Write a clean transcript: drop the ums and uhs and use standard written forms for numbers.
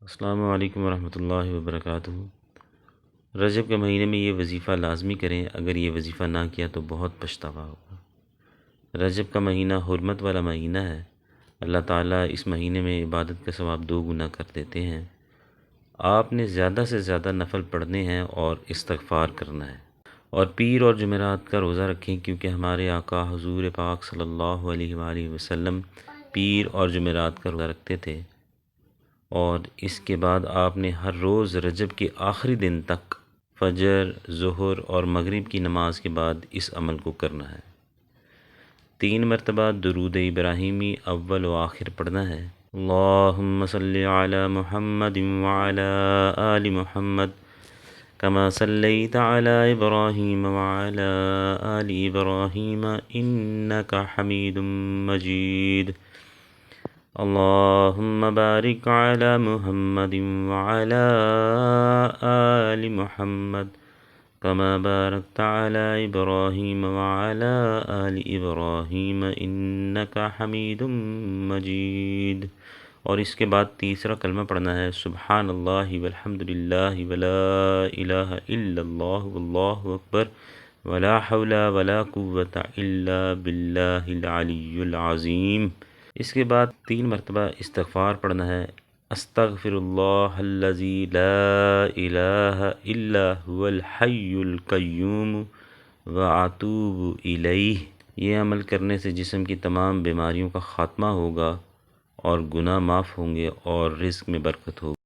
السلام علیکم ورحمۃ اللہ وبرکاتہ۔ رجب کے مہینے میں یہ وظیفہ لازمی کریں، اگر یہ وظیفہ نہ کیا تو بہت پچھتاوا ہوگا۔ رجب کا مہینہ حرمت والا مہینہ ہے۔ اللہ تعالیٰ اس مہینے میں عبادت کا ثواب 2 گنا کر دیتے ہیں۔ آپ نے زیادہ سے زیادہ نفل پڑھنے ہیں اور استغفار کرنا ہے، اور پیر اور جمعرات کا روزہ رکھیں، کیونکہ ہمارے آقا حضور پاک صلی اللہ علیہ وآلہ وسلم پیر اور جمعرات کا روزہ رکھتے تھے، اور اس کے بعد آپ نے ہر روز رجب کے آخری دن تک فجر، ظہر اور مغرب کی نماز کے بعد اس عمل کو کرنا ہے۔ 3 مرتبہ درود ابراہیمی اول و آخر پڑھنا ہے۔ اللہم صلی علی محمد وعلی آل محمد کما صلیت علی ابراہیم وعلی آل ابراہیم انک حمید مجید۔ اللہم بارک علی محمد وعلی آل محمد کما بارکت علی ابراہیم وعلی آل ابراہیم انک حمید مجید۔ اور اس کے بعد تیسرا کلمہ پڑھنا ہے، سبحان اللہ والحمد للہ ولا الہ الا اللہ واللہ اکبر ولا حول ولا قوة الا باللہ العلی العظیم۔ اس کے بعد 3 مرتبہ استغفار پڑھنا ہے، استغفر اللہ الذی لا الہ الا هو الحی القیوم واتوب الیہ۔ یہ عمل کرنے سے جسم کی تمام بیماریوں کا خاتمہ ہوگا، اور گناہ معاف ہوں گے، اور رزق میں برکت ہوگی۔